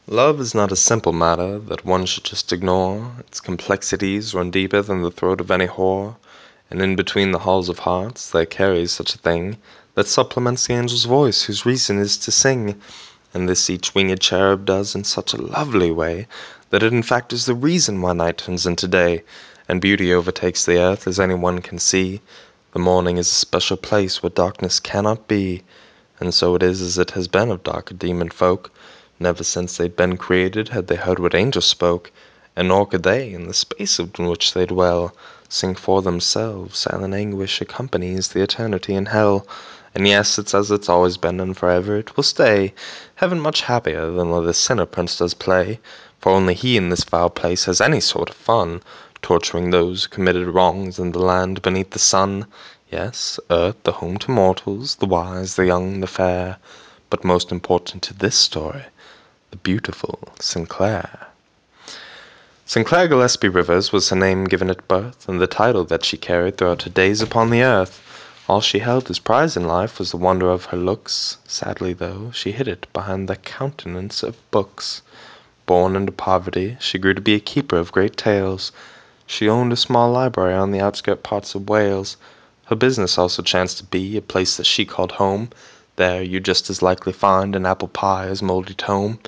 Love is not a simple matter that one should just ignore. Its complexities run deeper than the throat of any whore, and in between the halls of hearts there carries such a thing that supplements the angel's voice whose reason is to sing, and this each winged cherub does in such a lovely way that it in fact is the reason why night turns into day, and beauty overtakes the earth as any one can see. The morning is a special place where darkness cannot be, and so it is as it has been of darker demon folk. Never since they'd been created had they heard what angels spoke, and nor could they, in the space in which they dwell, sing for themselves. Silent anguish accompanies the eternity in hell. And yes, it's as it's always been, and forever it will stay. Heaven much happier than where the sinner prince does play, for only he in this foul place has any sort of fun, torturing those who committed wrongs in the land beneath the sun. Yes, earth, the home to mortals, the wise, the young, the fair, but most important to this story, the beautiful Sinclair. Sinclair Gillespie Rivers was her name given at birth, and the title that she carried throughout her days upon the earth. All she held as prize in life was the wonder of her looks. Sadly, though, she hid it behind the countenance of books. Born into poverty, she grew to be a keeper of great tales. She owned a small library on the outskirt parts of Wales. Her business also chanced to be a place that she called home. There you'd just as likely find an apple pie as mouldy tome.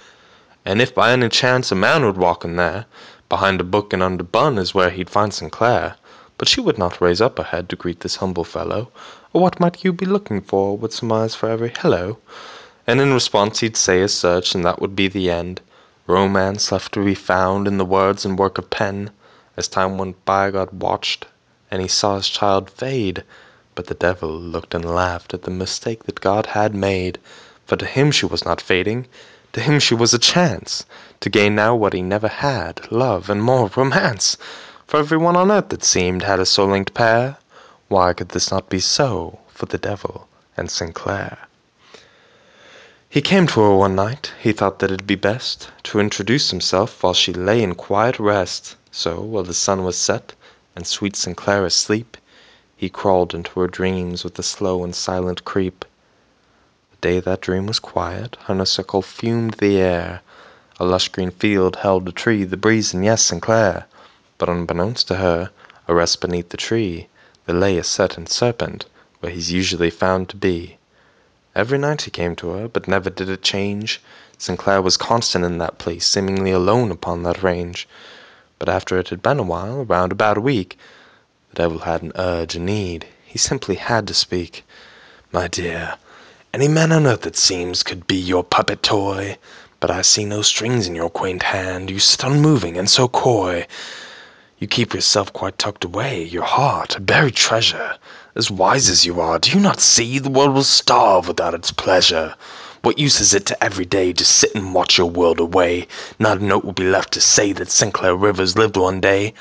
And if by any chance a man would walk in there, behind a book and under bun is where he'd find Sinclair. But she would not raise up her head to greet this humble fellow. Or what might you be looking for, would surmise for every hello. And in response he'd say as such, and that would be the end. Romance left to be found in the words and work of pen. As time went by God watched, and he saw his child fade. But the devil looked and laughed at the mistake that God had made. For to him she was not fading. To him she was a chance to gain now what he never had, love and more romance. For every one on earth, it seemed, had a soul-linked pair. Why could this not be so for the devil and Sinclair? He came to her one night. He thought that it'd be best to introduce himself while she lay in quiet rest. So, while the sun was set and sweet Sinclair asleep, he crawled into her dreams with a slow and silent creep. The day that dream was quiet, honeysuckle fumed the air. A lush green field held a tree, the breeze, and yes, Sinclair. But unbeknownst to her, a rest beneath the tree, there lay a certain serpent, where he's usually found to be. Every night he came to her, but never did it change. Sinclair was constant in that place, seemingly alone upon that range. But after it had been a while, around about a week, the devil had an urge, a need. He simply had to speak. "My dear, any man on earth, it seems, could be your puppet toy. But I see no strings in your quaint hand. You sit unmoving and so coy. You keep yourself quite tucked away, your heart, a buried treasure. As wise as you are, do you not see the world will starve without its pleasure? What use is it to every day to sit and watch your world away? Not a note will be left to say that Sinclair Rivers lived one day.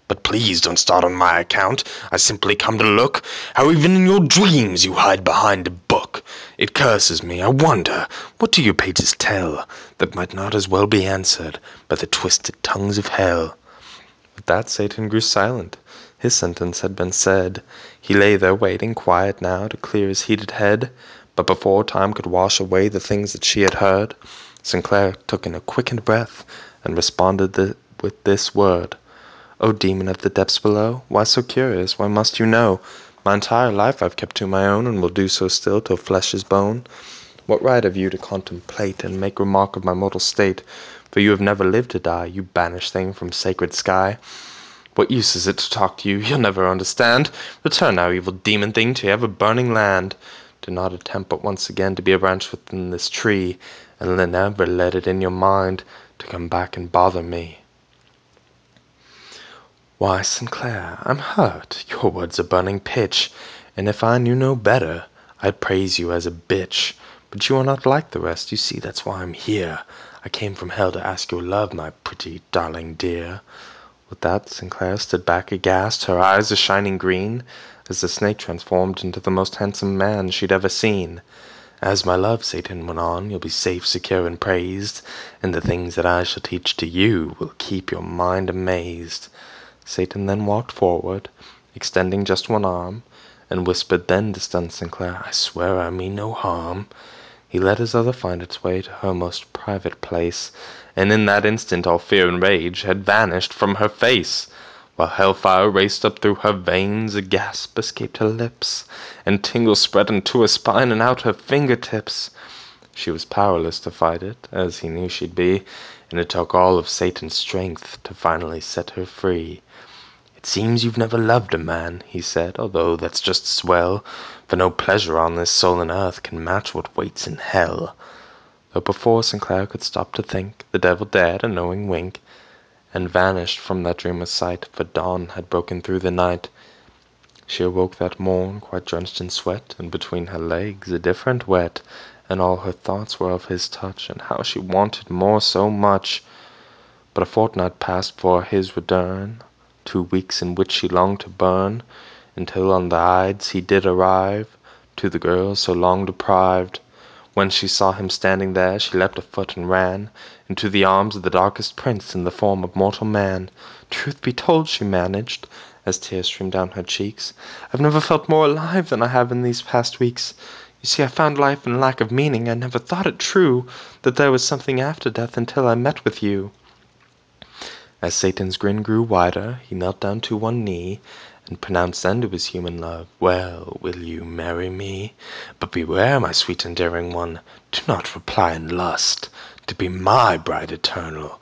But please don't start on my account. I simply come to look how even in your dreams you hide behind a book. It curses me. I wonder, what do your pages tell that might not as well be answered by the twisted tongues of hell?" With that Satan grew silent. His sentence had been said. He lay there waiting, quiet now, to clear his heated head. But before time could wash away the things that she had heard, Sinclair took in a quickened breath and responded with this word. "O demon of the depths below, why so curious? Why must you know? My entire life I've kept to my own, and will do so still till flesh is bone. What right have you to contemplate and make remark of my mortal state? For you have never lived to die, you banished thing from sacred sky. What use is it to talk to you? You'll never understand. Return now, evil demon thing, to your ever-burning land. Do not attempt but once again to be a branch within this tree, and never let it in your mind to come back and bother me." "Why, Sinclair, I'm hurt. Your words are burning pitch, and if I knew no better, I'd praise you as a bitch. But you are not like the rest, you see, that's why I'm here. I came from hell to ask your love, my pretty darling dear." With that, Sinclair stood back aghast, her eyes a shining green, as the snake transformed into the most handsome man she'd ever seen. "As my love," Satan went on, "you'll be safe, secure, and praised, and the things that I shall teach to you will keep your mind amazed." Satan then walked forward, extending just one arm, and whispered then to stunned Sinclair, "I swear I mean no harm. He let his other find its way to her most private place, and in that instant all fear and rage had vanished from her face. While hellfire raced up through her veins, a gasp escaped her lips, and tingles spread into her spine and out her fingertips. She was powerless to fight it, as he knew she'd be, and it took all of Satan's strength to finally set her free. "It seems you've never loved a man," he said, "although that's just as well, for no pleasure on this sullen earth can match what waits in hell." Though before Sinclair could stop to think, the devil dared a knowing wink, and vanished from that dream of sight, for dawn had broken through the night. She awoke that morn, quite drenched in sweat, and between her legs a different wet, and all her thoughts were of his touch, and how she wanted more so much. But a fortnight passed for his return, 2 weeks in which she longed to burn, until on the Ides he did arrive, to the girl so long deprived. When she saw him standing there, she leapt a foot and ran into the arms of the darkest prince in the form of mortal man. "Truth be told," she managed, as tears streamed down her cheeks, "I've never felt more alive than I have in these past weeks. You see, I found life in lack of meaning. I never thought it true that there was something after death until I met with you." As Satan's grin grew wider, he knelt down to one knee, and pronounced then to his human love, "Well, will you marry me? But beware, my sweet endearing one, do not reply in lust. To be my bride eternal,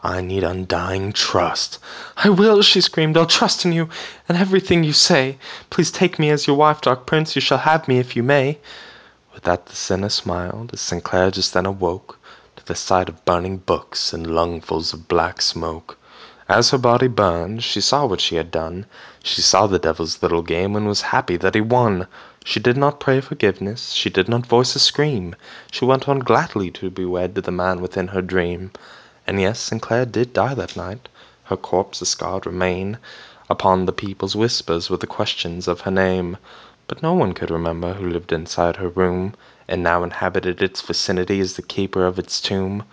I need undying trust." "I will," she screamed, "I'll trust in you, and everything you say. Please take me as your wife, dark prince, you shall have me if you may." With that the sinner smiled, as Sinclair just then awoke to the sight of burning books and lungfuls of black smoke. As her body burned, she saw what she had done. She saw the devil's little game, and was happy that he won. She did not pray forgiveness, she did not voice a scream. She went on gladly to be wed to the man within her dream. And yes, Sinclair did die that night. Her corpse a scarred remain upon the people's whispers with the questions of her name. But no one could remember who lived inside her room, and now inhabited its vicinity as the keeper of its tomb.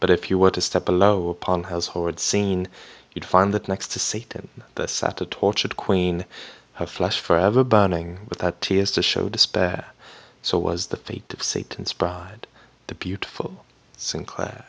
But if you were to step below upon hell's horrid scene, you'd find that next to Satan there sat a tortured queen, her flesh forever burning, without tears to show despair. So was the fate of Satan's bride, the beautiful Sinclair.